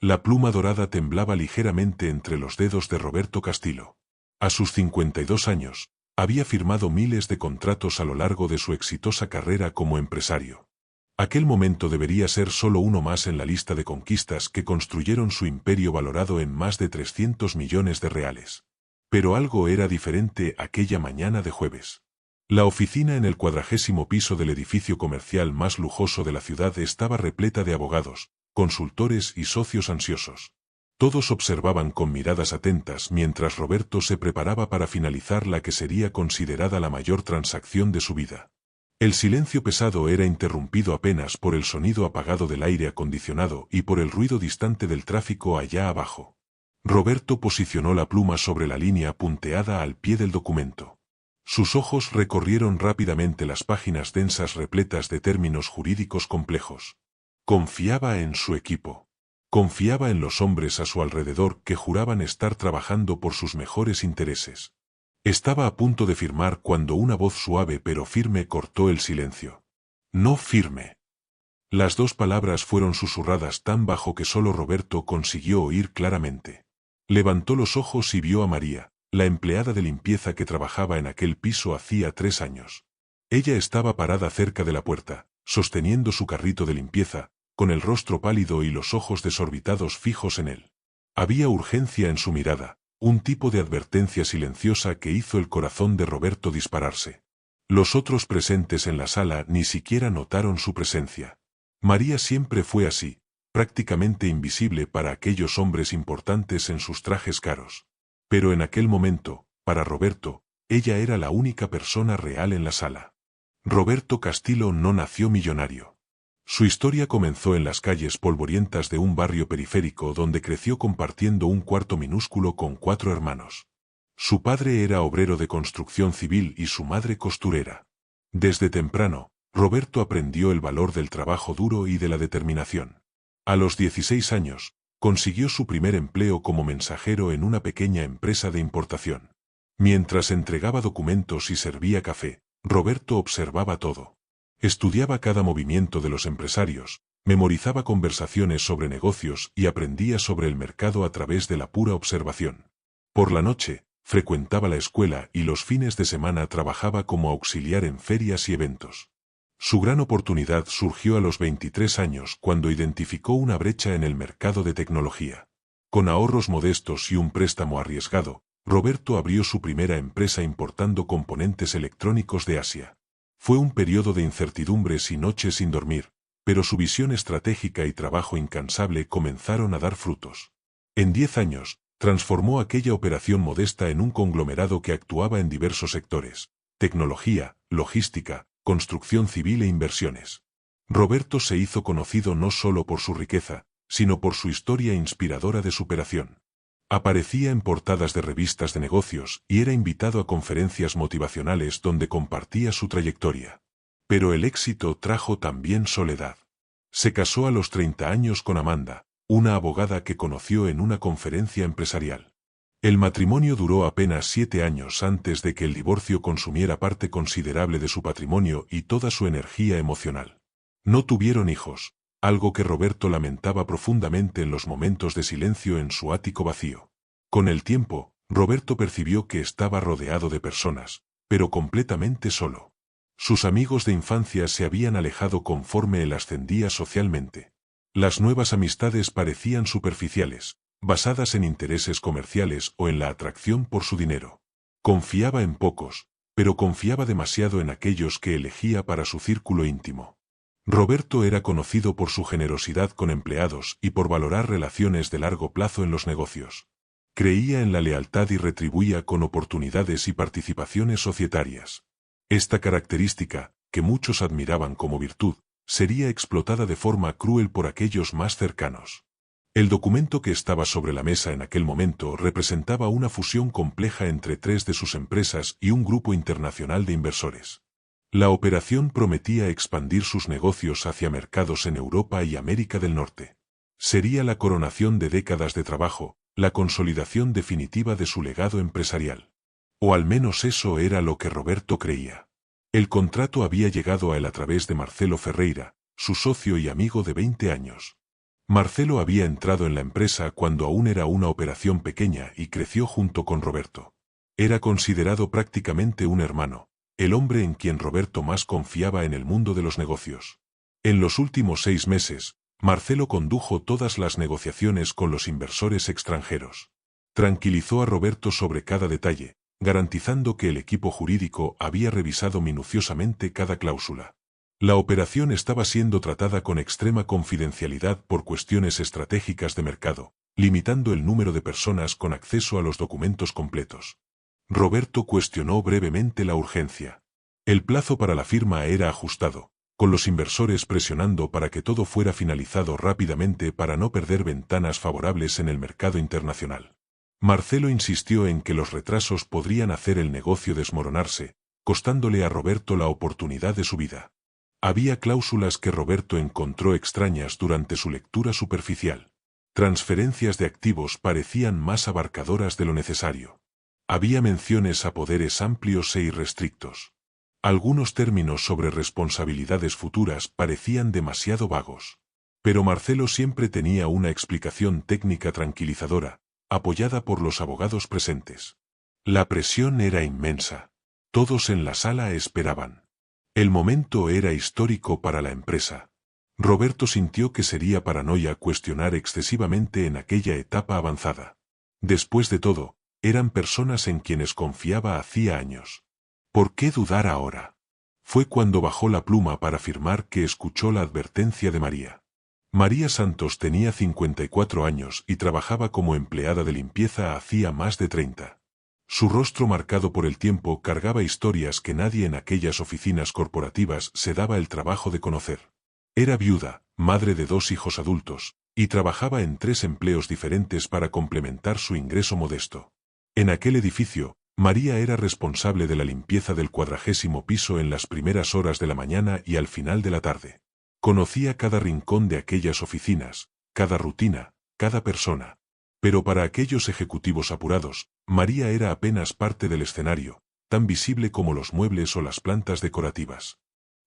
La pluma dorada temblaba ligeramente entre los dedos de Roberto Castillo. A sus 52 años, había firmado miles de contratos a lo largo de su exitosa carrera como empresario. Aquel momento debería ser solo uno más en la lista de conquistas que construyeron su imperio valorado en más de 300 millones de reales. Pero algo era diferente aquella mañana de jueves. La oficina en el 40º piso del edificio comercial más lujoso de la ciudad estaba repleta de abogados, consultores y socios ansiosos. Todos observaban con miradas atentas mientras Roberto se preparaba para finalizar la que sería considerada la mayor transacción de su vida. El silencio pesado era interrumpido apenas por el sonido apagado del aire acondicionado y por el ruido distante del tráfico allá abajo. Roberto posicionó la pluma sobre la línea punteada al pie del documento. Sus ojos recorrieron rápidamente las páginas densas repletas de términos jurídicos complejos. Confiaba en su equipo. Confiaba en los hombres a su alrededor que juraban estar trabajando por sus mejores intereses. Estaba a punto de firmar cuando una voz suave pero firme cortó el silencio. No firme. Las dos palabras fueron susurradas tan bajo que solo Roberto consiguió oír claramente. Levantó los ojos y vio a María, la empleada de limpieza que trabajaba en aquel piso hacía 3 años. Ella estaba parada cerca de la puerta, sosteniendo su carrito de limpieza, con el rostro pálido y los ojos desorbitados fijos en él. Había urgencia en su mirada, un tipo de advertencia silenciosa que hizo el corazón de Roberto dispararse. Los otros presentes en la sala ni siquiera notaron su presencia. María siempre fue así, prácticamente invisible para aquellos hombres importantes en sus trajes caros. Pero en aquel momento, para Roberto, ella era la única persona real en la sala. Roberto Castillo no nació millonario. Su historia comenzó en las calles polvorientas de un barrio periférico donde creció compartiendo un cuarto minúsculo con 4 hermanos. Su padre era obrero de construcción civil y su madre costurera. Desde temprano, Roberto aprendió el valor del trabajo duro y de la determinación. A los 16 años, consiguió su primer empleo como mensajero en una pequeña empresa de importación. Mientras entregaba documentos y servía café, Roberto observaba todo. Estudiaba cada movimiento de los empresarios, memorizaba conversaciones sobre negocios y aprendía sobre el mercado a través de la pura observación. Por la noche, frecuentaba la escuela y los fines de semana trabajaba como auxiliar en ferias y eventos. Su gran oportunidad surgió a los 23 años cuando identificó una brecha en el mercado de tecnología. Con ahorros modestos y un préstamo arriesgado, Roberto abrió su primera empresa importando componentes electrónicos de Asia. Fue un periodo de incertidumbres y noches sin dormir, pero su visión estratégica y trabajo incansable comenzaron a dar frutos. En 10 años, transformó aquella operación modesta en un conglomerado que actuaba en diversos sectores: tecnología, logística, construcción civil e inversiones. Roberto se hizo conocido no solo por su riqueza, sino por su historia inspiradora de superación. Aparecía en portadas de revistas de negocios y era invitado a conferencias motivacionales donde compartía su trayectoria. Pero el éxito trajo también soledad. Se casó a los 30 años con Amanda, una abogada que conoció en una conferencia empresarial. El matrimonio duró apenas 7 años antes de que el divorcio consumiera parte considerable de su patrimonio y toda su energía emocional. No tuvieron hijos, algo que Roberto lamentaba profundamente en los momentos de silencio en su ático vacío. Con el tiempo, Roberto percibió que estaba rodeado de personas, pero completamente solo. Sus amigos de infancia se habían alejado conforme él ascendía socialmente. Las nuevas amistades parecían superficiales, basadas en intereses comerciales o en la atracción por su dinero. Confiaba en pocos, pero confiaba demasiado en aquellos que elegía para su círculo íntimo. Roberto era conocido por su generosidad con empleados y por valorar relaciones de largo plazo en los negocios. Creía en la lealtad y retribuía con oportunidades y participaciones societarias. Esta característica, que muchos admiraban como virtud, sería explotada de forma cruel por aquellos más cercanos. El documento que estaba sobre la mesa en aquel momento representaba una fusión compleja entre 3 de sus empresas y un grupo internacional de inversores. La operación prometía expandir sus negocios hacia mercados en Europa y América del Norte. Sería la coronación de décadas de trabajo, la consolidación definitiva de su legado empresarial. O al menos eso era lo que Roberto creía. El contrato había llegado a él a través de Marcelo Ferreira, su socio y amigo de 20 años. Marcelo había entrado en la empresa cuando aún era una operación pequeña y creció junto con Roberto. Era considerado prácticamente un hermano, el hombre en quien Roberto más confiaba en el mundo de los negocios. En los últimos 6 meses, Marcelo condujo todas las negociaciones con los inversores extranjeros. Tranquilizó a Roberto sobre cada detalle, garantizando que el equipo jurídico había revisado minuciosamente cada cláusula. La operación estaba siendo tratada con extrema confidencialidad por cuestiones estratégicas de mercado, limitando el número de personas con acceso a los documentos completos. Roberto cuestionó brevemente la urgencia. El plazo para la firma era ajustado, con los inversores presionando para que todo fuera finalizado rápidamente para no perder ventanas favorables en el mercado internacional. Marcelo insistió en que los retrasos podrían hacer el negocio desmoronarse, costándole a Roberto la oportunidad de su vida. Había cláusulas que Roberto encontró extrañas durante su lectura superficial. Transferencias de activos parecían más abarcadoras de lo necesario. Había menciones a poderes amplios e irrestrictos. Algunos términos sobre responsabilidades futuras parecían demasiado vagos. Pero Marcelo siempre tenía una explicación técnica tranquilizadora, apoyada por los abogados presentes. La presión era inmensa. Todos en la sala esperaban. El momento era histórico para la empresa. Roberto sintió que sería paranoia cuestionar excesivamente en aquella etapa avanzada. Después de todo, eran personas en quienes confiaba hacía años. ¿Por qué dudar ahora? Fue cuando bajó la pluma para firmar que escuchó la advertencia de María. María Santos tenía 54 años y trabajaba como empleada de limpieza hacía más de 30. Su rostro marcado por el tiempo cargaba historias que nadie en aquellas oficinas corporativas se daba el trabajo de conocer. Era viuda, madre de 2 hijos adultos, y trabajaba en 3 empleos diferentes para complementar su ingreso modesto. En aquel edificio, María era responsable de la limpieza del 40º piso en las primeras horas de la mañana y al final de la tarde. Conocía cada rincón de aquellas oficinas, cada rutina, cada persona. Pero para aquellos ejecutivos apurados, María era apenas parte del escenario, tan visible como los muebles o las plantas decorativas.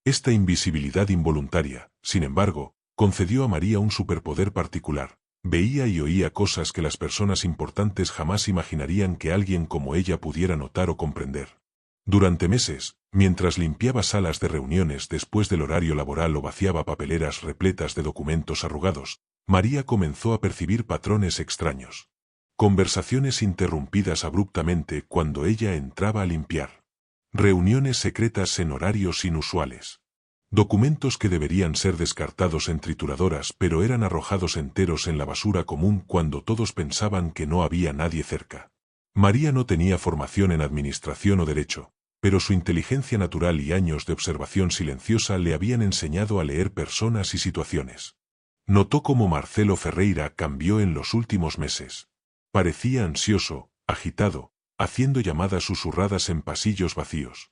Esta invisibilidad involuntaria, sin embargo, concedió a María un superpoder particular. Veía y oía cosas que las personas importantes jamás imaginarían que alguien como ella pudiera notar o comprender. Durante meses, mientras limpiaba salas de reuniones después del horario laboral o vaciaba papeleras repletas de documentos arrugados, María comenzó a percibir patrones extraños. Conversaciones interrumpidas abruptamente cuando ella entraba a limpiar. Reuniones secretas en horarios inusuales. Documentos que deberían ser descartados en trituradoras pero eran arrojados enteros en la basura común cuando todos pensaban que no había nadie cerca. María no tenía formación en administración o derecho, pero su inteligencia natural y años de observación silenciosa le habían enseñado a leer personas y situaciones. Notó cómo Marcelo Ferreira cambió en los últimos meses. Parecía ansioso, agitado, haciendo llamadas susurradas en pasillos vacíos.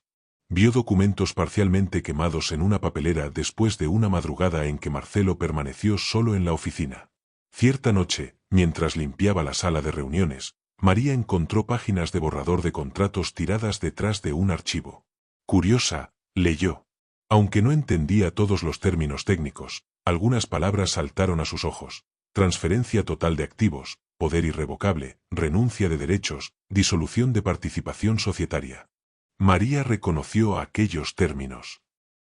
Vio documentos parcialmente quemados en una papelera después de una madrugada en que Marcelo permaneció solo en la oficina. Cierta noche, mientras limpiaba la sala de reuniones, María encontró páginas de borrador de contratos tiradas detrás de un archivo. Curiosa, leyó. Aunque no entendía todos los términos técnicos, algunas palabras saltaron a sus ojos: transferencia total de activos, poder irrevocable, renuncia de derechos, disolución de participación societaria. María reconoció aquellos términos.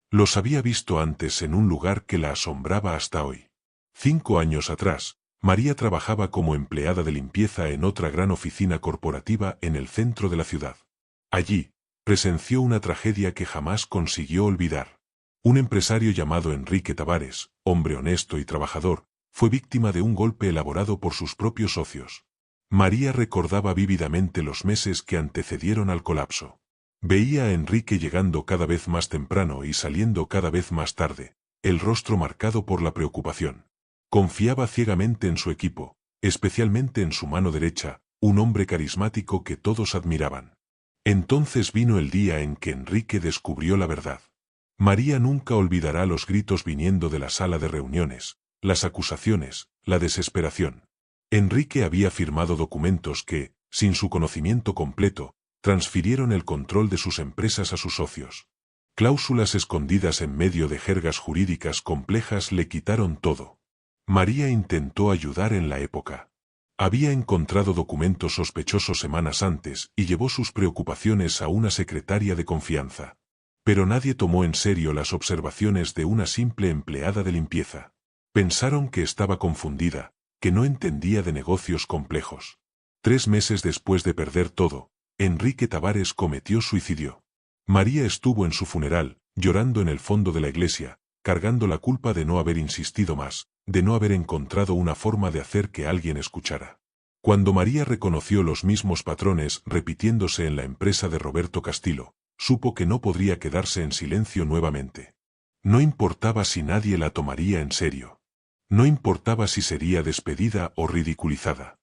Los había visto antes en un lugar que la asombraba hasta hoy. 5 años atrás, María trabajaba como empleada de limpieza en otra gran oficina corporativa en el centro de la ciudad. Allí, presenció una tragedia que jamás consiguió olvidar. Un empresario llamado Enrique Tavares, hombre honesto y trabajador, fue víctima de un golpe elaborado por sus propios socios. María recordaba vívidamente los meses que antecedieron al colapso. Veía a Enrique llegando cada vez más temprano y saliendo cada vez más tarde, el rostro marcado por la preocupación. Confiaba ciegamente en su equipo, especialmente en su mano derecha, un hombre carismático que todos admiraban. Entonces vino el día en que Enrique descubrió la verdad. María nunca olvidará los gritos viniendo de la sala de reuniones, las acusaciones, la desesperación. Enrique había firmado documentos que, sin su conocimiento completo, transfirieron el control de sus empresas a sus socios. Cláusulas escondidas en medio de jergas jurídicas complejas le quitaron todo. María intentó ayudar en la época. Había encontrado documentos sospechosos semanas antes y llevó sus preocupaciones a una secretaria de confianza. Pero nadie tomó en serio las observaciones de una simple empleada de limpieza. Pensaron que estaba confundida, que no entendía de negocios complejos. 3 meses después de perder todo, Enrique Tavares cometió suicidio. María estuvo en su funeral, llorando en el fondo de la iglesia, cargando la culpa de no haber insistido más, de no haber encontrado una forma de hacer que alguien escuchara. Cuando María reconoció los mismos patrones repitiéndose en la empresa de Roberto Castillo, supo que no podría quedarse en silencio nuevamente. No importaba si nadie la tomaría en serio. No importaba si sería despedida o ridiculizada.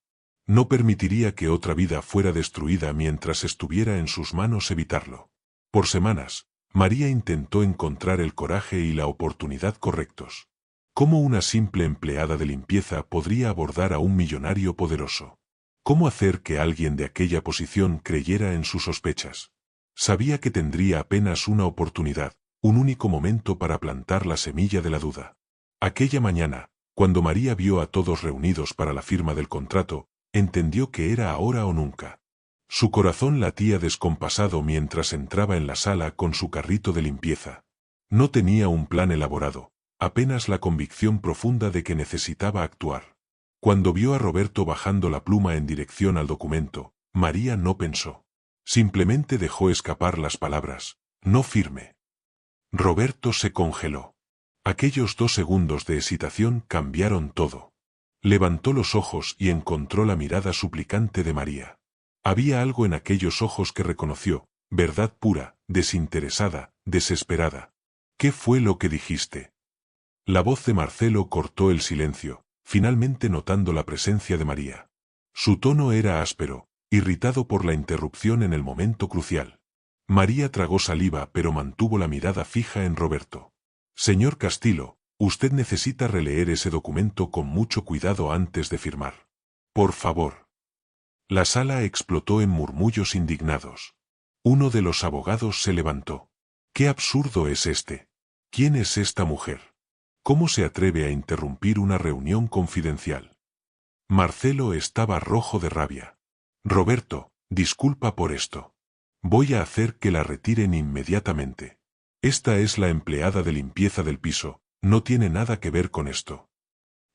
No permitiría que otra vida fuera destruida mientras estuviera en sus manos evitarlo. Por semanas, María intentó encontrar el coraje y la oportunidad correctos. ¿Cómo una simple empleada de limpieza podría abordar a un millonario poderoso? ¿Cómo hacer que alguien de aquella posición creyera en sus sospechas? Sabía que tendría apenas una oportunidad, un único momento para plantar la semilla de la duda. Aquella mañana, cuando María vio a todos reunidos para la firma del contrato, entendió que era ahora o nunca. Su corazón latía descompasado mientras entraba en la sala con su carrito de limpieza. No tenía un plan elaborado, apenas la convicción profunda de que necesitaba actuar. Cuando vio a Roberto bajando la pluma en dirección al documento, María no pensó. Simplemente dejó escapar las palabras, no firme. Roberto se congeló. Aquellos 2 segundos de hesitación cambiaron todo. Levantó los ojos y encontró la mirada suplicante de María. Había algo en aquellos ojos que reconoció, verdad pura, desinteresada, desesperada. ¿Qué fue lo que dijiste? La voz de Marcelo cortó el silencio, finalmente notando la presencia de María. Su tono era áspero, irritado por la interrupción en el momento crucial. María tragó saliva pero mantuvo la mirada fija en Roberto. Señor Castillo, usted necesita releer ese documento con mucho cuidado antes de firmar. Por favor. La sala explotó en murmullos indignados. Uno de los abogados se levantó. ¿Qué absurdo es este? ¿Quién es esta mujer? ¿Cómo se atreve a interrumpir una reunión confidencial? Marcelo estaba rojo de rabia. Roberto, disculpa por esto. Voy a hacer que la retiren inmediatamente. Esta es la empleada de limpieza del piso, no tiene nada que ver con esto.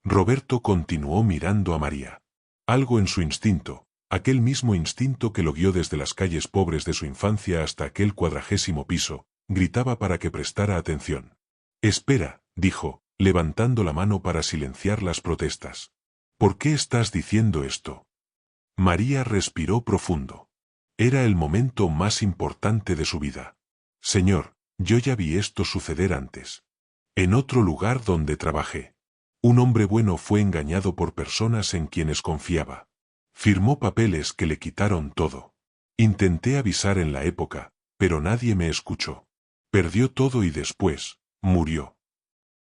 Roberto continuó mirando a María. Algo en su instinto, aquel mismo instinto que lo guió desde las calles pobres de su infancia hasta aquel 40º piso, gritaba para que prestara atención. Espera, dijo, levantando la mano para silenciar las protestas. ¿Por qué estás diciendo esto? María respiró profundo. Era el momento más importante de su vida. Señor, yo ya vi esto suceder antes. En otro lugar donde trabajé. Un hombre bueno fue engañado por personas en quienes confiaba. Firmó papeles que le quitaron todo. Intenté avisar en la época, pero nadie me escuchó. Perdió todo y después, murió.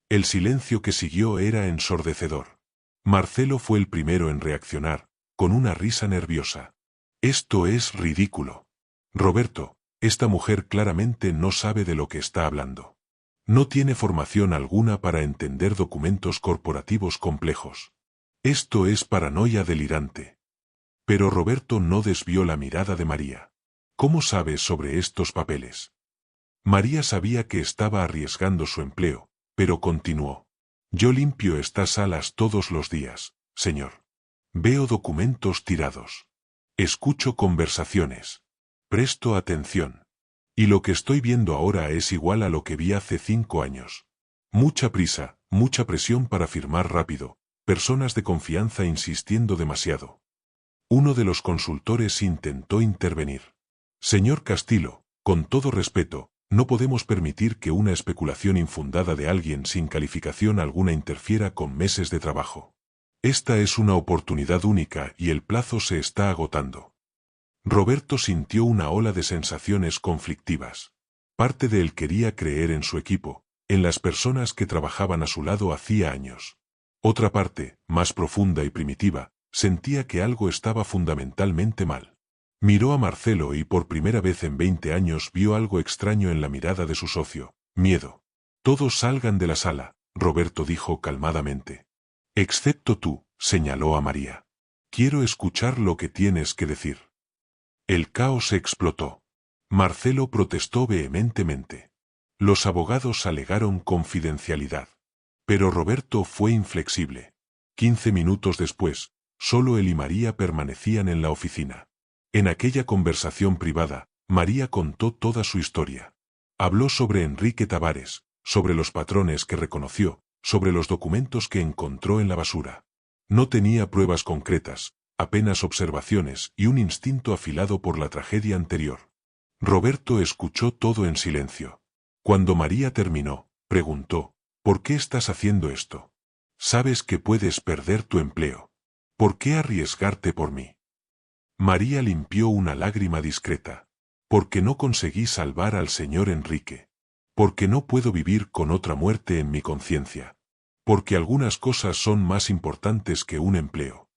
El silencio que siguió era ensordecedor. Marcelo fue el primero en reaccionar, con una risa nerviosa. Esto es ridículo. Roberto, esta mujer claramente no sabe de lo que está hablando. No tiene formación alguna para entender documentos corporativos complejos. Esto es paranoia delirante. Pero Roberto no desvió la mirada de María. ¿Cómo sabes sobre estos papeles? María sabía que estaba arriesgando su empleo, pero continuó. Yo limpio estas salas todos los días, señor. Veo documentos tirados. Escucho conversaciones. Presto atención. Y lo que estoy viendo ahora es igual a lo que vi hace 5 años. Mucha prisa, mucha presión para firmar rápido, personas de confianza insistiendo demasiado. Uno de los consultores intentó intervenir. Señor Castillo, con todo respeto, no podemos permitir que una especulación infundada de alguien sin calificación alguna interfiera con meses de trabajo. Esta es una oportunidad única y el plazo se está agotando. Roberto sintió una ola de sensaciones conflictivas. Parte de él quería creer en su equipo, en las personas que trabajaban a su lado hacía años. Otra parte, más profunda y primitiva, sentía que algo estaba fundamentalmente mal. Miró a Marcelo y por primera vez en 20 años vio algo extraño en la mirada de su socio, miedo. Todos salgan de la sala, Roberto dijo calmadamente. Excepto tú, señaló a María. Quiero escuchar lo que tienes que decir. El caos explotó. Marcelo protestó vehementemente. Los abogados alegaron confidencialidad. Pero Roberto fue inflexible. 15 minutos después, solo él y María permanecían en la oficina. En aquella conversación privada, María contó toda su historia. Habló sobre Enrique Tavares, sobre los patrones que reconoció, sobre los documentos que encontró en la basura. No tenía pruebas concretas, apenas observaciones y un instinto afilado por la tragedia anterior. Roberto escuchó todo en silencio. Cuando María terminó, preguntó, ¿por qué estás haciendo esto? Sabes que puedes perder tu empleo. ¿Por qué arriesgarte por mí? María limpió una lágrima discreta. Porque no conseguí salvar al señor Enrique. Porque no puedo vivir con otra muerte en mi conciencia. Porque algunas cosas son más importantes que un empleo.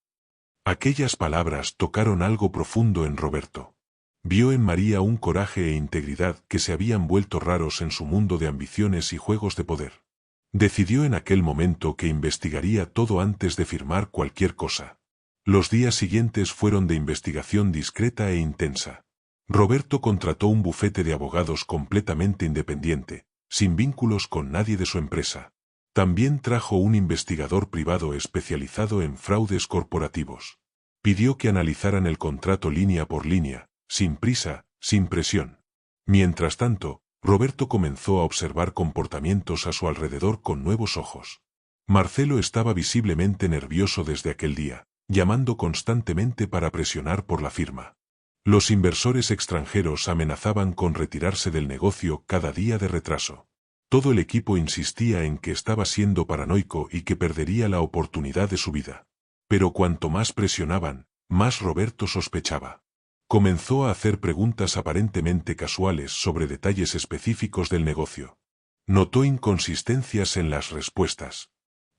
Aquellas palabras tocaron algo profundo en Roberto. Vio en María un coraje e integridad que se habían vuelto raros en su mundo de ambiciones y juegos de poder. Decidió en aquel momento que investigaría todo antes de firmar cualquier cosa. Los días siguientes fueron de investigación discreta e intensa. Roberto contrató un bufete de abogados completamente independiente, sin vínculos con nadie de su empresa. También trajo un investigador privado especializado en fraudes corporativos. Pidió que analizaran el contrato línea por línea, sin prisa, sin presión. Mientras tanto, Roberto comenzó a observar comportamientos a su alrededor con nuevos ojos. Marcelo estaba visiblemente nervioso desde aquel día, llamando constantemente para presionar por la firma. Los inversores extranjeros amenazaban con retirarse del negocio cada día de retraso. Todo el equipo insistía en que estaba siendo paranoico y que perdería la oportunidad de su vida. Pero cuanto más presionaban, más Roberto sospechaba. Comenzó a hacer preguntas aparentemente casuales sobre detalles específicos del negocio. Notó inconsistencias en las respuestas.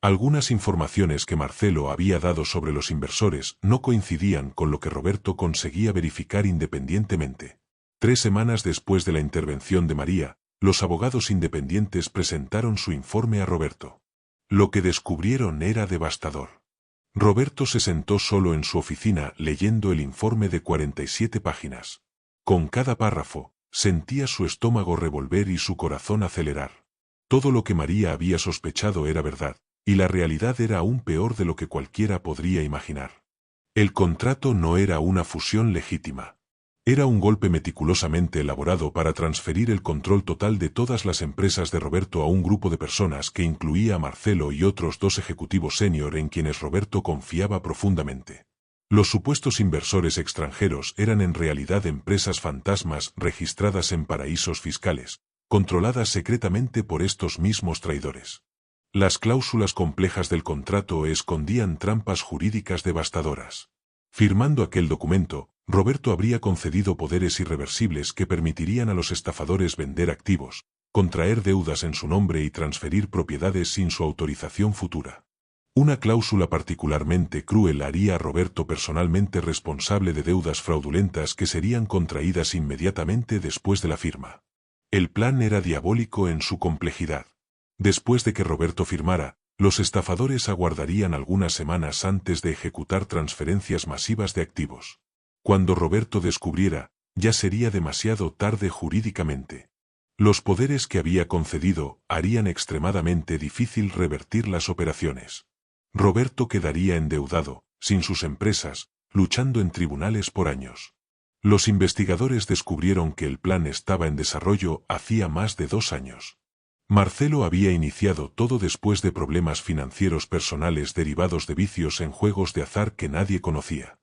Algunas informaciones que Marcelo había dado sobre los inversores no coincidían con lo que Roberto conseguía verificar independientemente. 3 semanas después de la intervención de María, los abogados independientes presentaron su informe a Roberto. Lo que descubrieron era devastador. Roberto se sentó solo en su oficina leyendo el informe de 47 páginas. Con cada párrafo, sentía su estómago revolver y su corazón acelerar. Todo lo que María había sospechado era verdad, y la realidad era aún peor de lo que cualquiera podría imaginar. El contrato no era una fusión legítima. Era un golpe meticulosamente elaborado para transferir el control total de todas las empresas de Roberto a un grupo de personas que incluía a Marcelo y otros 2 ejecutivos senior en quienes Roberto confiaba profundamente. Los supuestos inversores extranjeros eran en realidad empresas fantasmas registradas en paraísos fiscales, controladas secretamente por estos mismos traidores. Las cláusulas complejas del contrato escondían trampas jurídicas devastadoras. Firmando aquel documento, Roberto habría concedido poderes irreversibles que permitirían a los estafadores vender activos, contraer deudas en su nombre y transferir propiedades sin su autorización futura. Una cláusula particularmente cruel haría a Roberto personalmente responsable de deudas fraudulentas que serían contraídas inmediatamente después de la firma. El plan era diabólico en su complejidad. Después de que Roberto firmara, los estafadores aguardarían algunas semanas antes de ejecutar transferencias masivas de activos. Cuando Roberto descubriera, ya sería demasiado tarde jurídicamente. Los poderes que había concedido harían extremadamente difícil revertir las operaciones. Roberto quedaría endeudado, sin sus empresas, luchando en tribunales por años. Los investigadores descubrieron que el plan estaba en desarrollo hacía más de 2 años. Marcelo había iniciado todo después de problemas financieros personales derivados de vicios en juegos de azar que nadie conocía.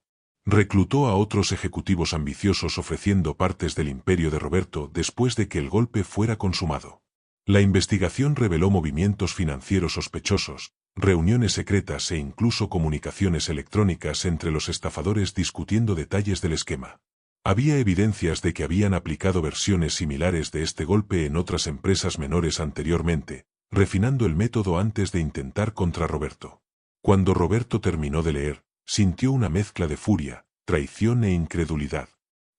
Reclutó a otros ejecutivos ambiciosos ofreciendo partes del imperio de Roberto después de que el golpe fuera consumado. La investigación reveló movimientos financieros sospechosos, reuniones secretas e incluso comunicaciones electrónicas entre los estafadores discutiendo detalles del esquema. Había evidencias de que habían aplicado versiones similares de este golpe en otras empresas menores anteriormente, refinando el método antes de intentar contra Roberto. Cuando Roberto terminó de leer, sintió una mezcla de furia, traición e incredulidad.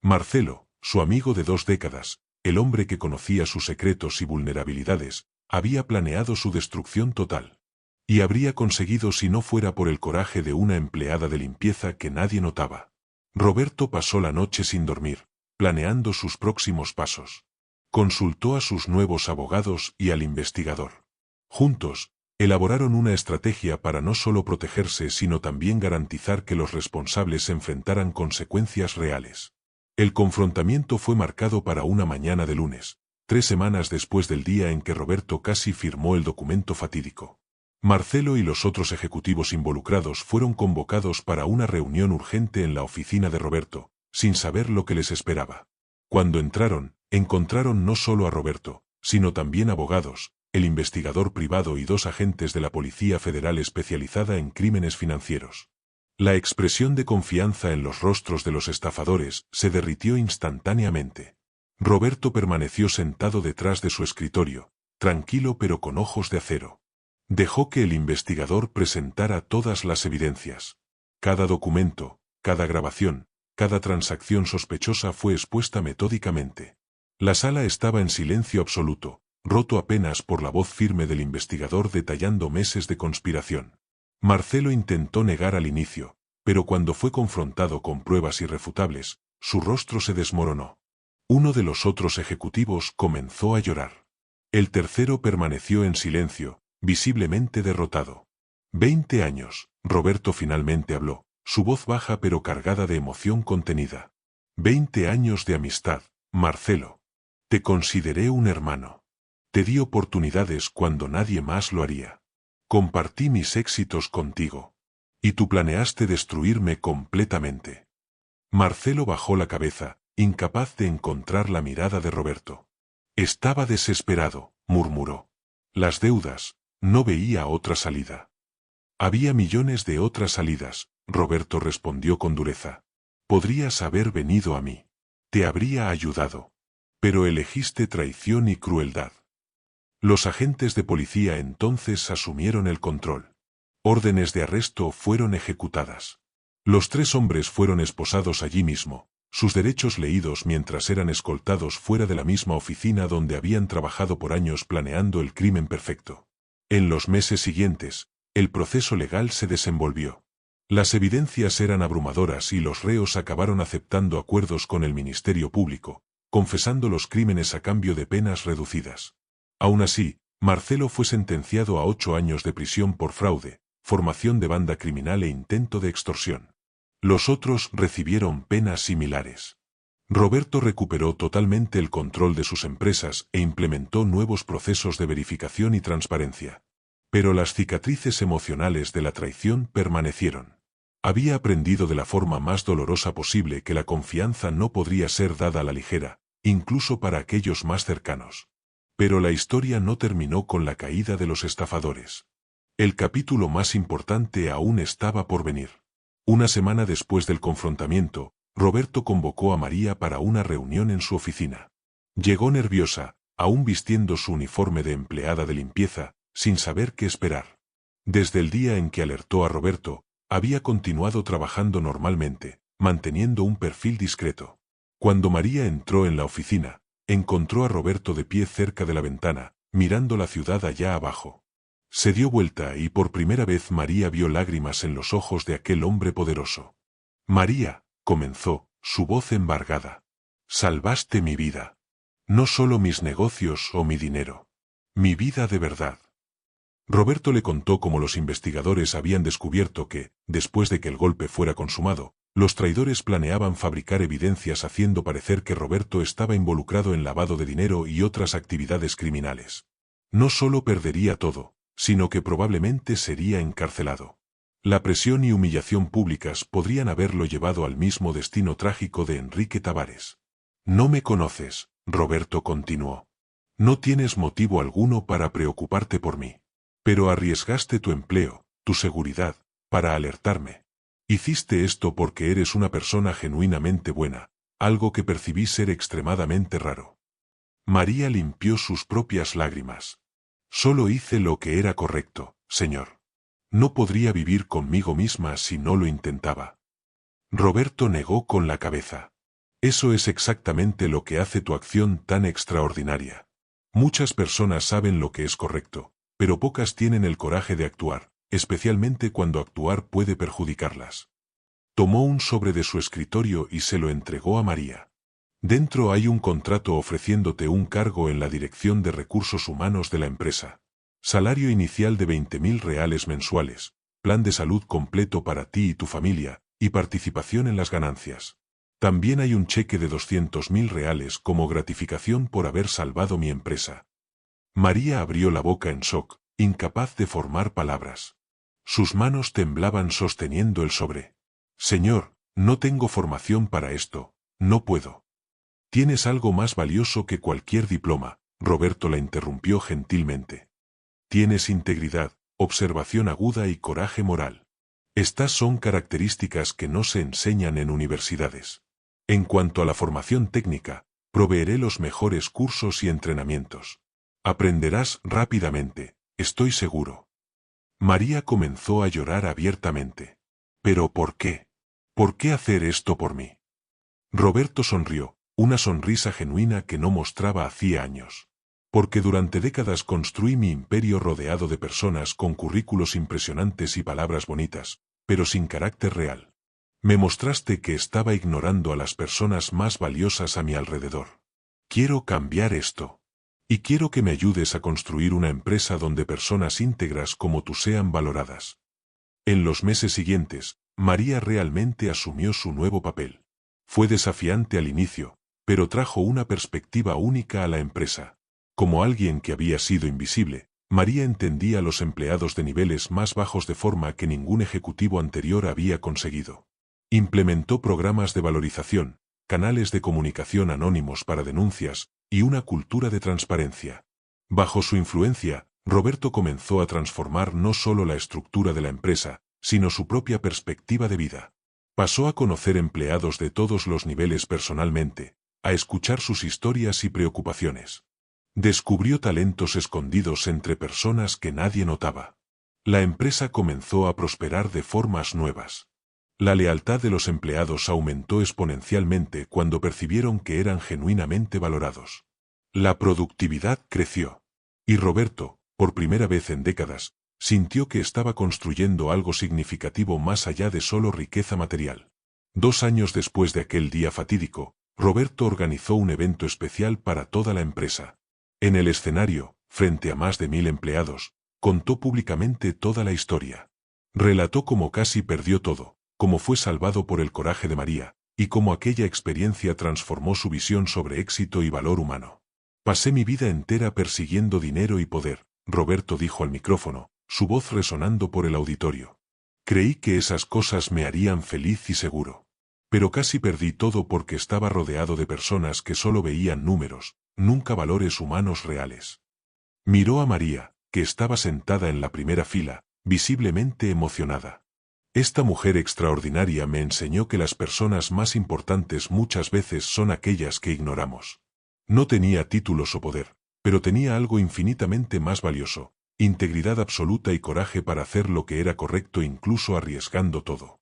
Marcelo, su amigo de 2 décadas, el hombre que conocía sus secretos y vulnerabilidades, había planeado su destrucción total. Y habría conseguido si no fuera por el coraje de una empleada de limpieza que nadie notaba. Roberto pasó la noche sin dormir, planeando sus próximos pasos. Consultó a sus nuevos abogados y al investigador. Juntos, elaboraron una estrategia para no solo protegerse sino también garantizar que los responsables enfrentaran consecuencias reales. El confrontamiento fue marcado para una mañana de lunes, 3 semanas después del día en que Roberto casi firmó el documento fatídico. Marcelo y los otros ejecutivos involucrados fueron convocados para una reunión urgente en la oficina de Roberto, sin saber lo que les esperaba. Cuando encontraron no solo a Roberto, sino también abogados, el investigador privado y 2 agentes de la Policía Federal especializada en crímenes financieros. La expresión de confianza en los rostros de los estafadores se derritió instantáneamente. Roberto permaneció sentado detrás de su escritorio, tranquilo pero con ojos de acero. Dejó que el investigador presentara todas las evidencias. Cada documento, cada grabación, cada transacción sospechosa fue expuesta metódicamente. La sala estaba en silencio absoluto, roto apenas por la voz firme del investigador detallando meses de conspiración. Marcelo intentó negar al inicio, pero cuando fue confrontado con pruebas irrefutables, su rostro se desmoronó. Uno de los otros ejecutivos comenzó a llorar. El tercero permaneció en silencio, visiblemente derrotado. 20 años, Roberto finalmente habló, su voz baja pero cargada de emoción contenida. 20 años de amistad, Marcelo. Te consideré un hermano. Te di oportunidades cuando nadie más lo haría. Compartí mis éxitos contigo. Y tú planeaste destruirme completamente. Marcelo bajó la cabeza, incapaz de encontrar la mirada de Roberto. Estaba desesperado, murmuró. Las deudas, no veía otra salida. Había millones de otras salidas, Roberto respondió con dureza. Podrías haber venido a mí. Te habría ayudado. Pero elegiste traición y crueldad. Los agentes de policía entonces asumieron el control. Órdenes de arresto fueron ejecutadas. Los 3 hombres fueron esposados allí mismo, sus derechos leídos mientras eran escoltados fuera de la misma oficina donde habían trabajado por años planeando el crimen perfecto. En los meses siguientes, el proceso legal se desenvolvió. Las evidencias eran abrumadoras y los reos acabaron aceptando acuerdos con el Ministerio Público, confesando los crímenes a cambio de penas reducidas. Aún así, Marcelo fue sentenciado a 8 años de prisión por fraude, formación de banda criminal e intento de extorsión. Los otros recibieron penas similares. Roberto recuperó totalmente el control de sus empresas e implementó nuevos procesos de verificación y transparencia. Pero las cicatrices emocionales de la traición permanecieron. Había aprendido de la forma más dolorosa posible que la confianza no podría ser dada a la ligera, incluso para aquellos más cercanos. Pero la historia no terminó con la caída de los estafadores. El capítulo más importante aún estaba por venir. Una semana después del confrontamiento, Roberto convocó a María para una reunión en su oficina. Llegó nerviosa, aún vistiendo su uniforme de empleada de limpieza, sin saber qué esperar. Desde el día en que alertó a Roberto, había continuado trabajando normalmente, manteniendo un perfil discreto. Cuando María entró en la oficina, encontró a Roberto de pie cerca de la ventana, mirando la ciudad allá abajo. Se dio vuelta y por primera vez María vio lágrimas en los ojos de aquel hombre poderoso. María, comenzó, su voz embargada. Salvaste mi vida. No solo mis negocios o mi dinero. Mi vida de verdad. Roberto le contó cómo los investigadores habían descubierto que, después de que el golpe fuera consumado, los traidores planeaban fabricar evidencias haciendo parecer que Roberto estaba involucrado en lavado de dinero y otras actividades criminales. No solo perdería todo, sino que probablemente sería encarcelado. La presión y humillación públicas podrían haberlo llevado al mismo destino trágico de Enrique Tavares. No me conoces, Roberto continuó. No tienes motivo alguno para preocuparte por mí. Pero arriesgaste tu empleo, tu seguridad, para alertarme. Hiciste esto porque eres una persona genuinamente buena, algo que percibí ser extremadamente raro. María limpió sus propias lágrimas. Solo hice lo que era correcto, señor. No podría vivir conmigo misma si no lo intentaba. Roberto negó con la cabeza. Eso es exactamente lo que hace tu acción tan extraordinaria. Muchas personas saben lo que es correcto, pero pocas tienen el coraje de actuar, especialmente cuando actuar puede perjudicarlas. Tomó un sobre de su escritorio y se lo entregó a María. Dentro hay un contrato ofreciéndote un cargo en la dirección de recursos humanos de la empresa. Salario inicial de 20.000 reales mensuales, plan de salud completo para ti y tu familia, y participación en las ganancias. También hay un cheque de 200.000 reales como gratificación por haber salvado mi empresa. María abrió la boca en shock, incapaz de formar palabras. Sus manos temblaban sosteniendo el sobre. Señor, no tengo formación para esto, no puedo. Tienes algo más valioso que cualquier diploma, Roberto la interrumpió gentilmente. Tienes integridad, observación aguda y coraje moral. Estas son características que no se enseñan en universidades. En cuanto a la formación técnica, proveeré los mejores cursos y entrenamientos. Aprenderás rápidamente, estoy seguro. María comenzó a llorar abiertamente. ¿Pero por qué? ¿Por qué hacer esto por mí? Roberto sonrió, una sonrisa genuina que no mostraba hacía años. Porque durante décadas construí mi imperio rodeado de personas con currículos impresionantes y palabras bonitas, pero sin carácter real. Me mostraste que estaba ignorando a las personas más valiosas a mi alrededor. Quiero cambiar esto. Y quiero que me ayudes a construir una empresa donde personas íntegras como tú sean valoradas. En los meses siguientes, María realmente asumió su nuevo papel. Fue desafiante al inicio, pero trajo una perspectiva única a la empresa. Como alguien que había sido invisible, María entendía a los empleados de niveles más bajos de forma que ningún ejecutivo anterior había conseguido. Implementó programas de valorización, canales de comunicación anónimos para denuncias, y una cultura de transparencia. Bajo su influencia, Roberto comenzó a transformar no solo la estructura de la empresa, sino su propia perspectiva de vida. Pasó a conocer empleados de todos los niveles personalmente, a escuchar sus historias y preocupaciones. Descubrió talentos escondidos entre personas que nadie notaba. La empresa comenzó a prosperar de formas nuevas. La lealtad de los empleados aumentó exponencialmente cuando percibieron que eran genuinamente valorados. La productividad creció. Y Roberto, por primera vez en décadas, sintió que estaba construyendo algo significativo más allá de solo riqueza material. 2 años después de aquel día fatídico, Roberto organizó un evento especial para toda la empresa. En el escenario, frente a más de 1.000 empleados, contó públicamente toda la historia. Relató cómo casi perdió todo, cómo fue salvado por el coraje de María, y cómo aquella experiencia transformó su visión sobre éxito y valor humano. Pasé mi vida entera persiguiendo dinero y poder, Roberto dijo al micrófono, su voz resonando por el auditorio. Creí que esas cosas me harían feliz y seguro. Pero casi perdí todo porque estaba rodeado de personas que solo veían números, nunca valores humanos reales. Miró a María, que estaba sentada en la primera fila, visiblemente emocionada. Esta mujer extraordinaria me enseñó que las personas más importantes muchas veces son aquellas que ignoramos. No tenía títulos o poder, pero tenía algo infinitamente más valioso, integridad absoluta y coraje para hacer lo que era correcto incluso arriesgando todo.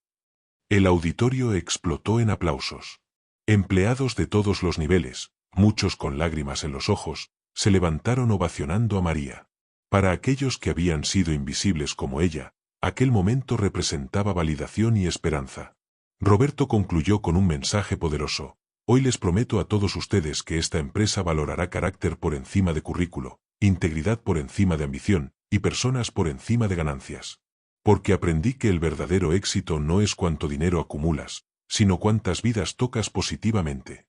El auditorio explotó en aplausos. Empleados de todos los niveles, muchos con lágrimas en los ojos, se levantaron ovacionando a María. Para aquellos que habían sido invisibles como ella, aquel momento representaba validación y esperanza. Roberto concluyó con un mensaje poderoso. Hoy les prometo a todos ustedes que esta empresa valorará carácter por encima de currículo, integridad por encima de ambición, y personas por encima de ganancias. Porque aprendí que el verdadero éxito no es cuánto dinero acumulas, sino cuántas vidas tocas positivamente.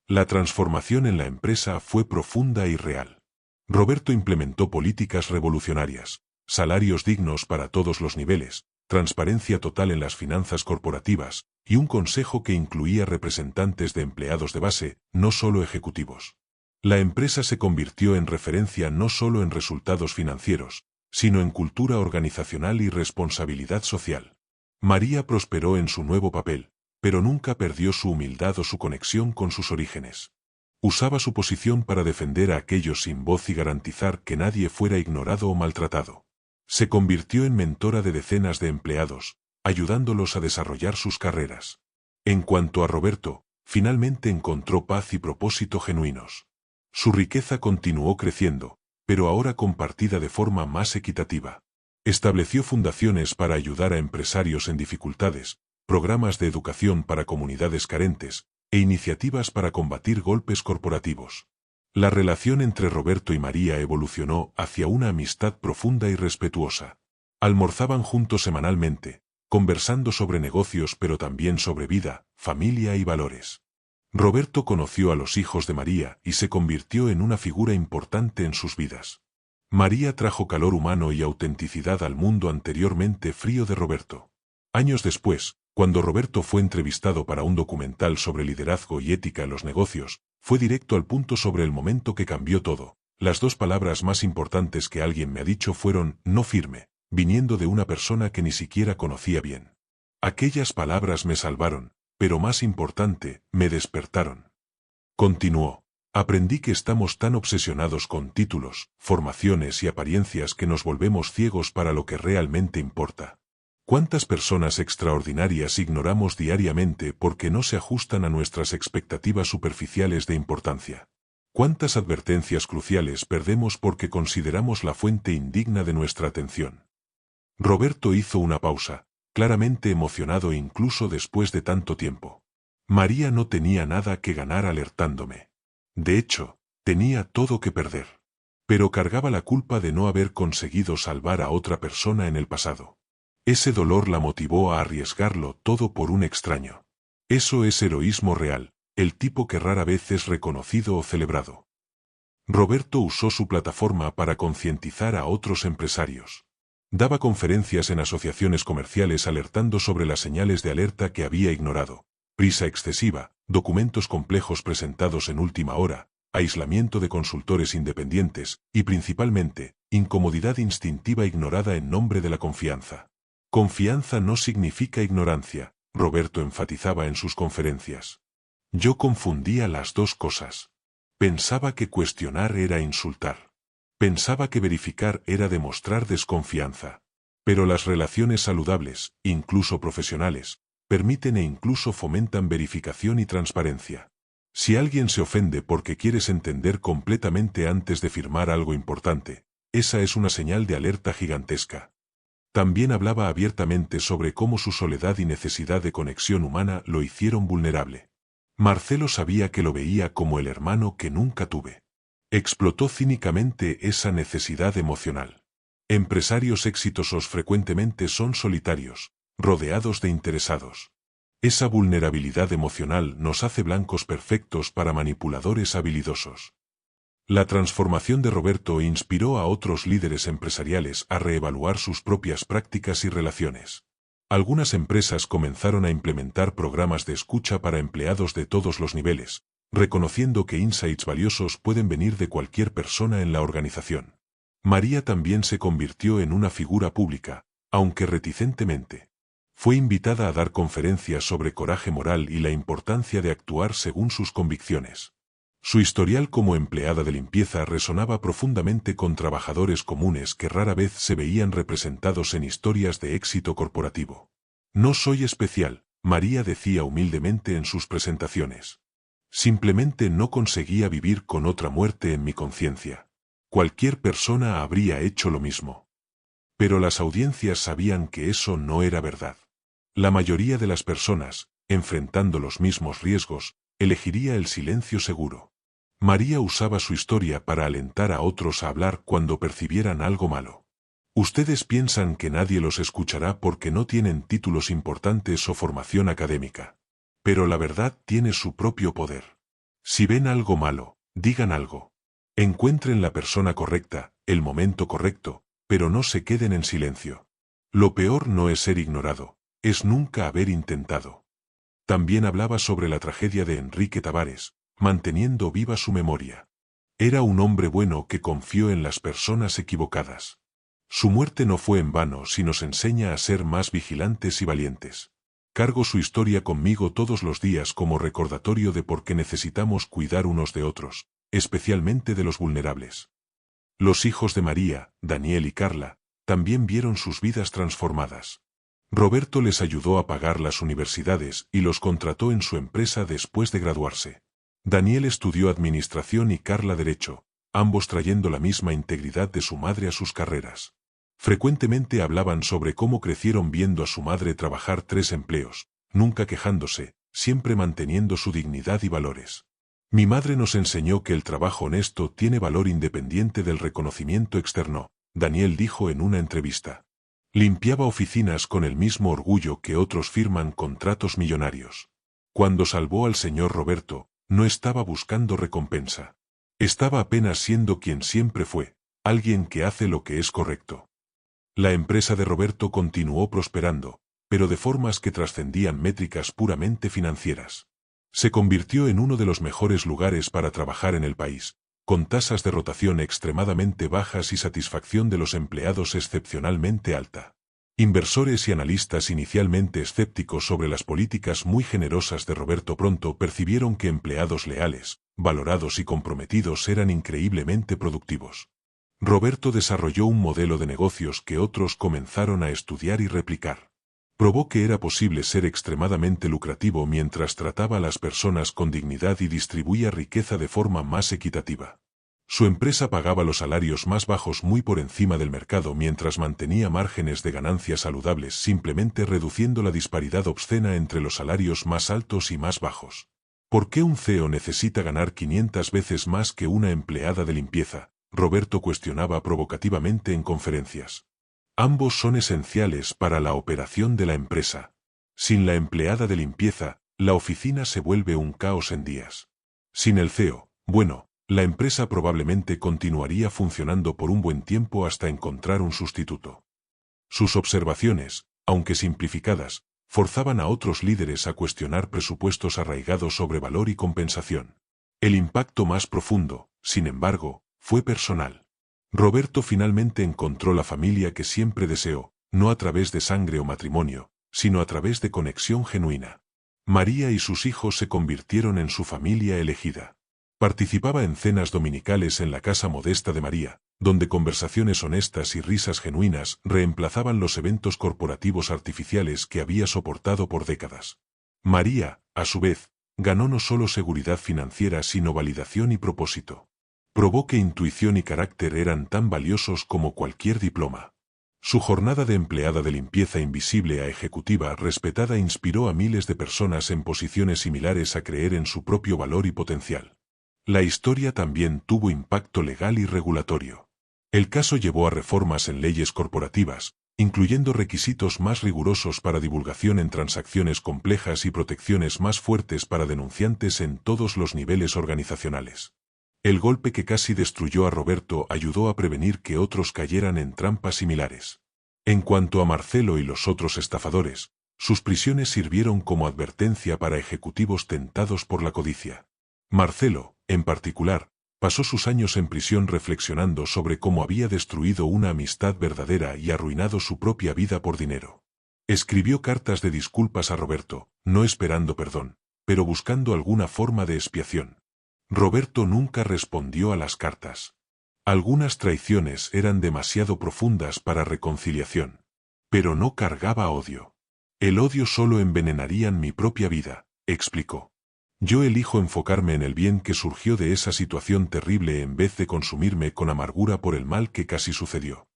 La transformación en la empresa fue profunda y real. Roberto implementó políticas revolucionarias, salarios dignos para todos los niveles, transparencia total en las finanzas corporativas, y un consejo que incluía representantes de empleados de base, no solo ejecutivos. La empresa se convirtió en referencia no solo en resultados financieros, sino en cultura organizacional y responsabilidad social. María prosperó en su nuevo papel, pero nunca perdió su humildad o su conexión con sus orígenes. Usaba su posición para defender a aquellos sin voz y garantizar que nadie fuera ignorado o maltratado. Se convirtió en mentora de decenas de empleados, ayudándolos a desarrollar sus carreras. En cuanto a Roberto, finalmente encontró paz y propósito genuinos. Su riqueza continuó creciendo, pero ahora compartida de forma más equitativa. Estableció fundaciones para ayudar a empresarios en dificultades, programas de educación para comunidades carentes, e iniciativas para combatir golpes corporativos. La relación entre Roberto y María evolucionó hacia una amistad profunda y respetuosa. Almorzaban juntos semanalmente, conversando sobre negocios pero también sobre vida, familia y valores. Roberto conoció a los hijos de María y se convirtió en una figura importante en sus vidas. María trajo calor humano y autenticidad al mundo anteriormente frío de Roberto. Años después, cuando Roberto fue entrevistado para un documental sobre liderazgo y ética en los negocios, fue directo al punto sobre el momento que cambió todo. Las dos palabras más importantes que alguien me ha dicho fueron «no firme», viniendo de una persona que ni siquiera conocía bien. Aquellas palabras me salvaron, pero más importante, me despertaron. Continuó. Aprendí que estamos tan obsesionados con títulos, formaciones y apariencias que nos volvemos ciegos para lo que realmente importa. ¿Cuántas personas extraordinarias ignoramos diariamente porque no se ajustan a nuestras expectativas superficiales de importancia? ¿Cuántas advertencias cruciales perdemos porque consideramos la fuente indigna de nuestra atención? Roberto hizo una pausa, claramente emocionado incluso después de tanto tiempo. María no tenía nada que ganar alertándome. De hecho, tenía todo que perder. Pero cargaba la culpa de no haber conseguido salvar a otra persona en el pasado. Ese dolor la motivó a arriesgarlo todo por un extraño. Eso es heroísmo real, el tipo que rara vez es reconocido o celebrado. Roberto usó su plataforma para concientizar a otros empresarios. Daba conferencias en asociaciones comerciales alertando sobre las señales de alerta que había ignorado. Prisa excesiva, documentos complejos presentados en última hora, aislamiento de consultores independientes, y principalmente, incomodidad instintiva ignorada en nombre de la confianza. Confianza no significa ignorancia, Roberto enfatizaba en sus conferencias. Yo confundía las dos cosas. Pensaba que cuestionar era insultar. Pensaba que verificar era demostrar desconfianza. Pero las relaciones saludables, incluso profesionales, permiten e incluso fomentan verificación y transparencia. Si alguien se ofende porque quieres entender completamente antes de firmar algo importante, esa es una señal de alerta gigantesca. También hablaba abiertamente sobre cómo su soledad y necesidad de conexión humana lo hicieron vulnerable. Marcelo sabía que lo veía como el hermano que nunca tuve. Explotó cínicamente esa necesidad emocional. Empresarios exitosos frecuentemente son solitarios, rodeados de interesados. Esa vulnerabilidad emocional nos hace blancos perfectos para manipuladores habilidosos. La transformación de Roberto inspiró a otros líderes empresariales a reevaluar sus propias prácticas y relaciones. Algunas empresas comenzaron a implementar programas de escucha para empleados de todos los niveles, reconociendo que insights valiosos pueden venir de cualquier persona en la organización. María también se convirtió en una figura pública, aunque reticentemente. Fue invitada a dar conferencias sobre coraje moral y la importancia de actuar según sus convicciones. Su historial como empleada de limpieza resonaba profundamente con trabajadores comunes que rara vez se veían representados en historias de éxito corporativo. No soy especial, María decía humildemente en sus presentaciones. Simplemente no conseguía vivir con otra muerte en mi conciencia. Cualquier persona habría hecho lo mismo. Pero las audiencias sabían que eso no era verdad. La mayoría de las personas, enfrentando los mismos riesgos, elegiría el silencio seguro. María usaba su historia para alentar a otros a hablar cuando percibieran algo malo. Ustedes piensan que nadie los escuchará porque no tienen títulos importantes o formación académica. Pero la verdad tiene su propio poder. Si ven algo malo, digan algo. Encuentren la persona correcta, el momento correcto, pero no se queden en silencio. Lo peor no es ser ignorado, es nunca haber intentado. También hablaba sobre la tragedia de Enrique Tabares, manteniendo viva su memoria. Era un hombre bueno que confió en las personas equivocadas. Su muerte no fue en vano si nos enseña a ser más vigilantes y valientes. Cargo su historia conmigo todos los días como recordatorio de por qué necesitamos cuidar unos de otros, especialmente de los vulnerables. Los hijos de María, Daniel y Carla, también vieron sus vidas transformadas. Roberto les ayudó a pagar las universidades y los contrató en su empresa después de graduarse. Daniel estudió administración y Carla derecho, ambos trayendo la misma integridad de su madre a sus carreras. Frecuentemente hablaban sobre cómo crecieron viendo a su madre trabajar 3 empleos, nunca quejándose, siempre manteniendo su dignidad y valores. Mi madre nos enseñó que el trabajo honesto tiene valor independiente del reconocimiento externo, Daniel dijo en una entrevista. Limpiaba oficinas con el mismo orgullo que otros firman contratos millonarios. Cuando salvó al señor Roberto, no estaba buscando recompensa. Estaba apenas siendo quien siempre fue, alguien que hace lo que es correcto. La empresa de Roberto continuó prosperando, pero de formas que trascendían métricas puramente financieras. Se convirtió en uno de los mejores lugares para trabajar en el país, con tasas de rotación extremadamente bajas y satisfacción de los empleados excepcionalmente alta. Inversores y analistas inicialmente escépticos sobre las políticas muy generosas de Roberto pronto percibieron que empleados leales, valorados y comprometidos eran increíblemente productivos. Roberto desarrolló un modelo de negocios que otros comenzaron a estudiar y replicar. Probó que era posible ser extremadamente lucrativo mientras trataba a las personas con dignidad y distribuía riqueza de forma más equitativa. Su empresa pagaba los salarios más bajos muy por encima del mercado mientras mantenía márgenes de ganancias saludables, simplemente reduciendo la disparidad obscena entre los salarios más altos y más bajos. ¿Por qué un CEO necesita ganar 500 veces más que una empleada de limpieza? Roberto cuestionaba provocativamente en conferencias. Ambos son esenciales para la operación de la empresa. Sin la empleada de limpieza, la oficina se vuelve un caos en días. Sin el CEO, bueno, la empresa probablemente continuaría funcionando por un buen tiempo hasta encontrar un sustituto. Sus observaciones, aunque simplificadas, forzaban a otros líderes a cuestionar presupuestos arraigados sobre valor y compensación. El impacto más profundo, sin embargo, fue personal. Roberto finalmente encontró la familia que siempre deseó, no a través de sangre o matrimonio, sino a través de conexión genuina. María y sus hijos se convirtieron en su familia elegida. Participaba en cenas dominicales en la casa modesta de María, donde conversaciones honestas y risas genuinas reemplazaban los eventos corporativos artificiales que había soportado por décadas. María, a su vez, ganó no solo seguridad financiera sino validación y propósito. Probó que intuición y carácter eran tan valiosos como cualquier diploma. Su jornada de empleada de limpieza invisible a ejecutiva respetada inspiró a miles de personas en posiciones similares a creer en su propio valor y potencial. La historia también tuvo impacto legal y regulatorio. El caso llevó a reformas en leyes corporativas, incluyendo requisitos más rigurosos para divulgación en transacciones complejas y protecciones más fuertes para denunciantes en todos los niveles organizacionales. El golpe que casi destruyó a Roberto ayudó a prevenir que otros cayeran en trampas similares. En cuanto a Marcelo y los otros estafadores, sus prisiones sirvieron como advertencia para ejecutivos tentados por la codicia. Marcelo, en particular, pasó sus años en prisión reflexionando sobre cómo había destruido una amistad verdadera y arruinado su propia vida por dinero. Escribió cartas de disculpas a Roberto, no esperando perdón, pero buscando alguna forma de expiación. Roberto nunca respondió a las cartas. Algunas traiciones eran demasiado profundas para reconciliación. Pero no cargaba odio. El odio solo envenenaría mi propia vida, explicó. Yo elijo enfocarme en el bien que surgió de esa situación terrible en vez de consumirme con amargura por el mal que casi sucedió.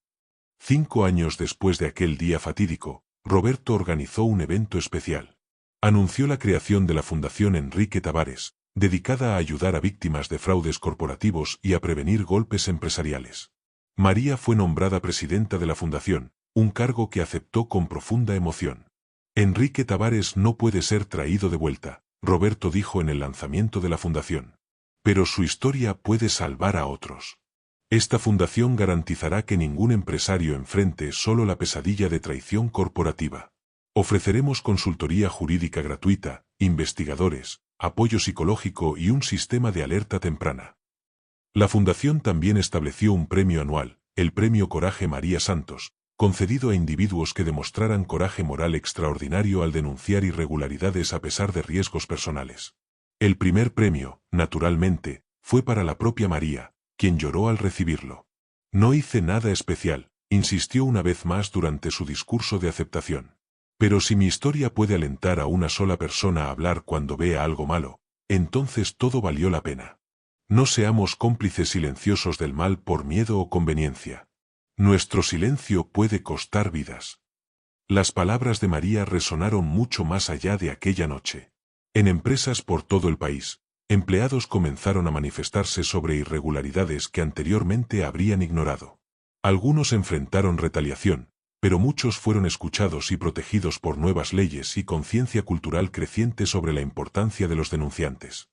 5 años después de aquel día fatídico, Roberto organizó un evento especial. Anunció la creación de la Fundación Enrique Tavares, dedicada a ayudar a víctimas de fraudes corporativos y a prevenir golpes empresariales. María fue nombrada presidenta de la fundación, un cargo que aceptó con profunda emoción. Enrique Tavares no puede ser traído de vuelta, Roberto dijo en el lanzamiento de la fundación. Pero su historia puede salvar a otros. Esta fundación garantizará que ningún empresario enfrente solo la pesadilla de traición corporativa. Ofreceremos consultoría jurídica gratuita, investigadores, apoyo psicológico y un sistema de alerta temprana. La fundación también estableció un premio anual, el Premio Coraje María Santos, concedido a individuos que demostraran coraje moral extraordinario al denunciar irregularidades a pesar de riesgos personales. El primer premio, naturalmente, fue para la propia María, quien lloró al recibirlo. No hice nada especial, insistió una vez más durante su discurso de aceptación. Pero si mi historia puede alentar a una sola persona a hablar cuando vea algo malo, entonces todo valió la pena. No seamos cómplices silenciosos del mal por miedo o conveniencia. Nuestro silencio puede costar vidas. Las palabras de María resonaron mucho más allá de aquella noche. En empresas por todo el país, empleados comenzaron a manifestarse sobre irregularidades que anteriormente habrían ignorado. Algunos enfrentaron retaliación, pero muchos fueron escuchados y protegidos por nuevas leyes y conciencia cultural creciente sobre la importancia de los denunciantes.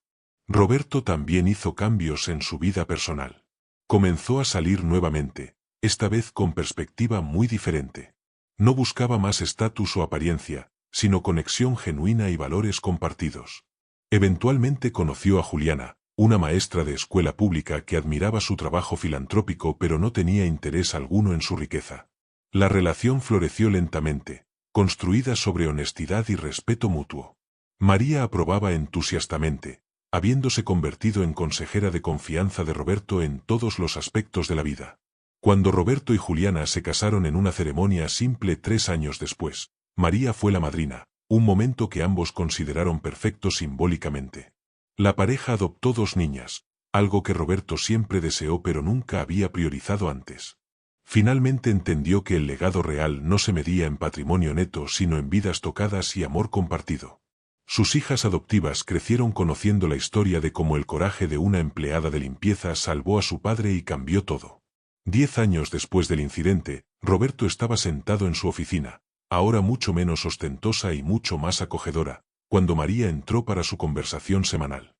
Roberto también hizo cambios en su vida personal. Comenzó a salir nuevamente, esta vez con perspectiva muy diferente. No buscaba más estatus o apariencia, sino conexión genuina y valores compartidos. Eventualmente conoció a Juliana, una maestra de escuela pública que admiraba su trabajo filantrópico pero no tenía interés alguno en su riqueza. La relación floreció lentamente, construida sobre honestidad y respeto mutuo. María aprobaba entusiastamente, habiéndose convertido en consejera de confianza de Roberto en todos los aspectos de la vida. Cuando Roberto y Juliana se casaron en una ceremonia simple 3 años después, María fue la madrina, un momento que ambos consideraron perfecto simbólicamente. La pareja adoptó 2 niñas, algo que Roberto siempre deseó pero nunca había priorizado antes. Finalmente entendió que el legado real no se medía en patrimonio neto sino en vidas tocadas y amor compartido. Sus hijas adoptivas crecieron conociendo la historia de cómo el coraje de una empleada de limpieza salvó a su padre y cambió todo. 10 años después del incidente, Roberto estaba sentado en su oficina, ahora mucho menos ostentosa y mucho más acogedora, cuando María entró para su conversación semanal.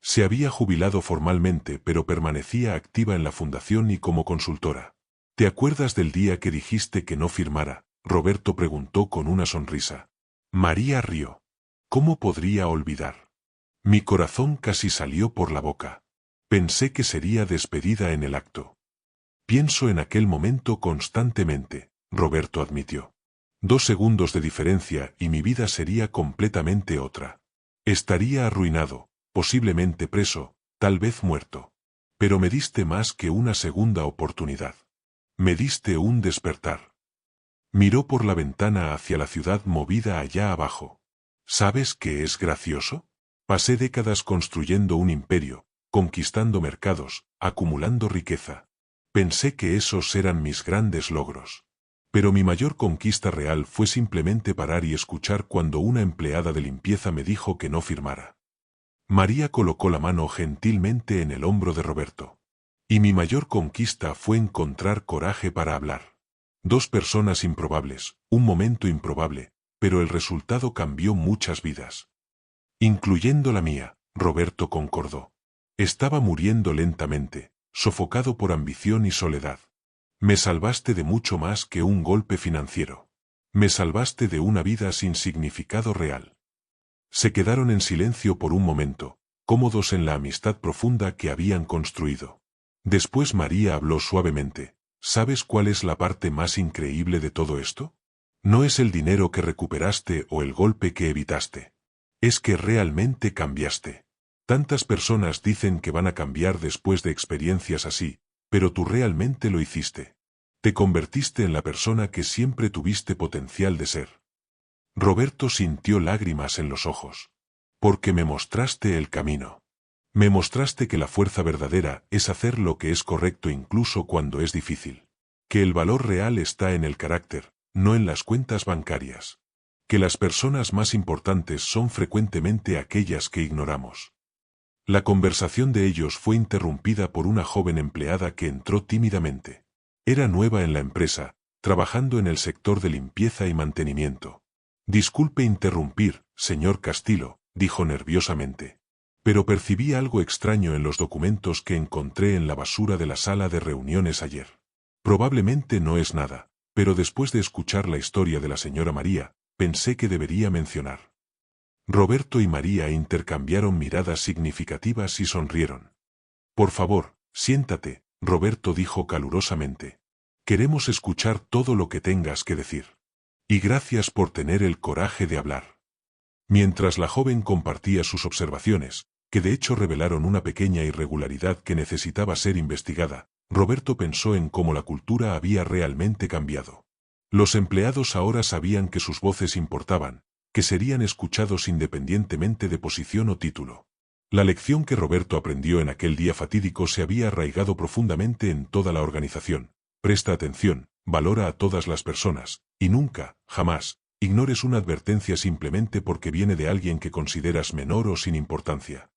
Se había jubilado formalmente pero permanecía activa en la fundación y como consultora. ¿Te acuerdas del día que dijiste que no firmara?, Roberto preguntó con una sonrisa. María rió. ¿Cómo podría olvidar? Mi corazón casi salió por la boca. Pensé que sería despedida en el acto. Pienso en aquel momento constantemente, Roberto admitió. 2 segundos de diferencia y mi vida sería completamente otra. Estaría arruinado, posiblemente preso, tal vez muerto. Pero me diste más que una segunda oportunidad. Me diste un despertar. Miró por la ventana hacia la ciudad movida allá abajo. ¿Sabes qué es gracioso? Pasé décadas construyendo un imperio, conquistando mercados, acumulando riqueza. Pensé que esos eran mis grandes logros. Pero mi mayor conquista real fue simplemente parar y escuchar cuando una empleada de limpieza me dijo que no firmara. María colocó la mano gentilmente en el hombro de Roberto. Y mi mayor conquista fue encontrar coraje para hablar. 2 personas improbables, un momento improbable, pero el resultado cambió muchas vidas. Incluyendo la mía, Roberto concordó. Estaba muriendo lentamente, sofocado por ambición y soledad. Me salvaste de mucho más que un golpe financiero. Me salvaste de una vida sin significado real. Se quedaron en silencio por un momento, cómodos en la amistad profunda que habían construido. Después María habló suavemente. ¿Sabes cuál es la parte más increíble de todo esto? No es el dinero que recuperaste o el golpe que evitaste. Es que realmente cambiaste. Tantas personas dicen que van a cambiar después de experiencias así, pero tú realmente lo hiciste. Te convertiste en la persona que siempre tuviste potencial de ser. Roberto sintió lágrimas en los ojos. Porque me mostraste el camino. Me mostraste que la fuerza verdadera es hacer lo que es correcto incluso cuando es difícil. Que el valor real está en el carácter, no en las cuentas bancarias. Que las personas más importantes son frecuentemente aquellas que ignoramos. La conversación de ellos fue interrumpida por una joven empleada que entró tímidamente. Era nueva en la empresa, trabajando en el sector de limpieza y mantenimiento. Disculpe interrumpir, señor Castillo, dijo nerviosamente. Pero percibí algo extraño en los documentos que encontré en la basura de la sala de reuniones ayer. Probablemente no es nada, pero después de escuchar la historia de la señora María, pensé que debería mencionar. Roberto y María intercambiaron miradas significativas y sonrieron. Por favor, siéntate, Roberto dijo calurosamente. Queremos escuchar todo lo que tengas que decir. Y gracias por tener el coraje de hablar. Mientras la joven compartía sus observaciones, que de hecho revelaron una pequeña irregularidad que necesitaba ser investigada, Roberto pensó en cómo la cultura había realmente cambiado. Los empleados ahora sabían que sus voces importaban, que serían escuchados independientemente de posición o título. La lección que Roberto aprendió en aquel día fatídico se había arraigado profundamente en toda la organización. Presta atención, valora a todas las personas, y nunca, jamás, ignores una advertencia simplemente porque viene de alguien que consideras menor o sin importancia.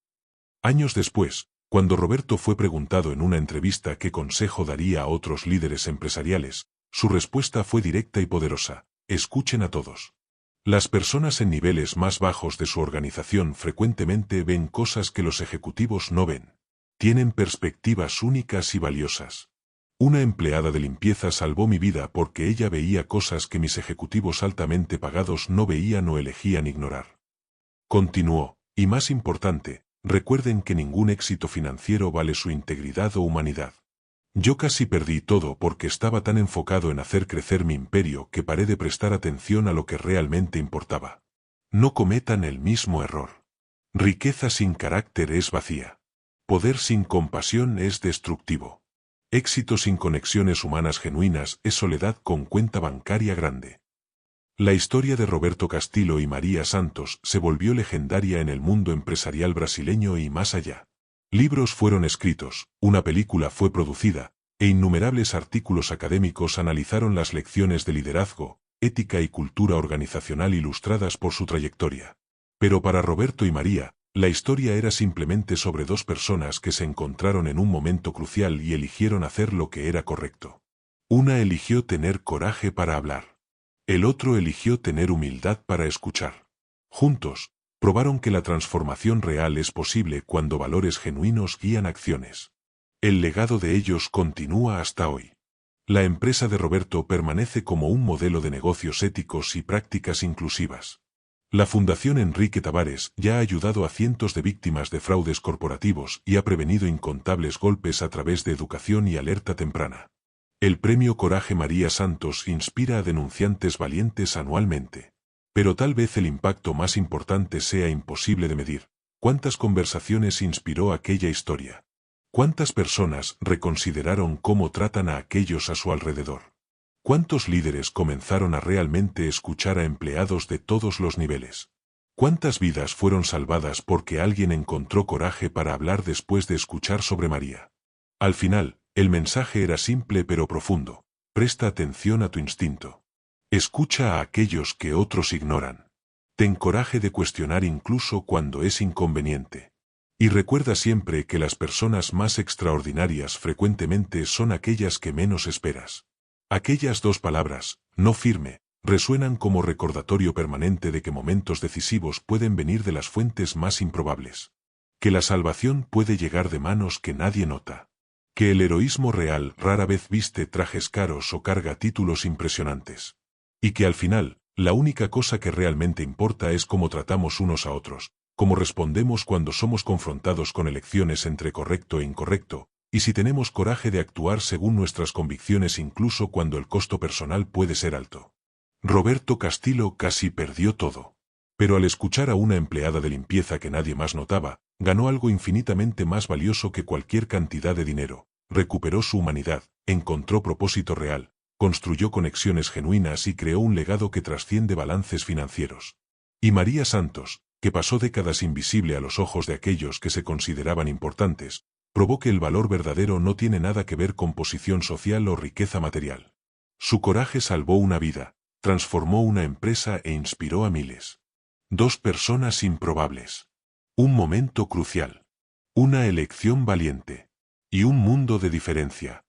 Años después, cuando Roberto fue preguntado en una entrevista qué consejo daría a otros líderes empresariales, su respuesta fue directa y poderosa: escuchen a todos. Las personas en niveles más bajos de su organización frecuentemente ven cosas que los ejecutivos no ven. Tienen perspectivas únicas y valiosas. Una empleada de limpieza salvó mi vida porque ella veía cosas que mis ejecutivos altamente pagados no veían o elegían ignorar. Continuó, y más importante, recuerden que ningún éxito financiero vale su integridad o humanidad. Yo casi perdí todo porque estaba tan enfocado en hacer crecer mi imperio que paré de prestar atención a lo que realmente importaba. No cometan el mismo error. Riqueza sin carácter es vacía. Poder sin compasión es destructivo. Éxito sin conexiones humanas genuinas es soledad con cuenta bancaria grande. La historia de Roberto Castillo y María Santos se volvió legendaria en el mundo empresarial brasileño y más allá. Libros fueron escritos, una película fue producida, e innumerables artículos académicos analizaron las lecciones de liderazgo, ética y cultura organizacional ilustradas por su trayectoria. Pero para Roberto y María, la historia era simplemente sobre dos personas que se encontraron en un momento crucial y eligieron hacer lo que era correcto. Una eligió tener coraje para hablar. El otro eligió tener humildad para escuchar. Juntos, probaron que la transformación real es posible cuando valores genuinos guían acciones. El legado de ellos continúa hasta hoy. La empresa de Roberto permanece como un modelo de negocios éticos y prácticas inclusivas. La Fundación Enrique Tavares ya ha ayudado a cientos de víctimas de fraudes corporativos y ha prevenido incontables golpes a través de educación y alerta temprana. El Premio Coraje María Santos inspira a denunciantes valientes anualmente. Pero tal vez el impacto más importante sea imposible de medir. ¿Cuántas conversaciones inspiró aquella historia? ¿Cuántas personas reconsideraron cómo tratan a aquellos a su alrededor? ¿Cuántos líderes comenzaron a realmente escuchar a empleados de todos los niveles? ¿Cuántas vidas fueron salvadas porque alguien encontró coraje para hablar después de escuchar sobre María? Al final, el mensaje era simple pero profundo. Presta atención a tu instinto. Escucha a aquellos que otros ignoran. Ten coraje de cuestionar incluso cuando es inconveniente. Y recuerda siempre que las personas más extraordinarias frecuentemente son aquellas que menos esperas. Aquellas dos palabras, no firme, resuenan como recordatorio permanente de que momentos decisivos pueden venir de las fuentes más improbables. Que la salvación puede llegar de manos que nadie nota. Que el heroísmo real rara vez viste trajes caros o carga títulos impresionantes. Y que al final, la única cosa que realmente importa es cómo tratamos unos a otros, cómo respondemos cuando somos confrontados con elecciones entre correcto e incorrecto, y si tenemos coraje de actuar según nuestras convicciones incluso cuando el costo personal puede ser alto. Roberto Castillo casi perdió todo. Pero al escuchar a una empleada de limpieza que nadie más notaba, ganó algo infinitamente más valioso que cualquier cantidad de dinero. Recuperó su humanidad, encontró propósito real, construyó conexiones genuinas y creó un legado que trasciende balances financieros. Y María Santos, que pasó décadas invisible a los ojos de aquellos que se consideraban importantes, probó que el valor verdadero no tiene nada que ver con posición social o riqueza material. Su coraje salvó una vida, transformó una empresa e inspiró a miles. Dos personas improbables. Un momento crucial. Una elección valiente. Y un mundo de diferencia.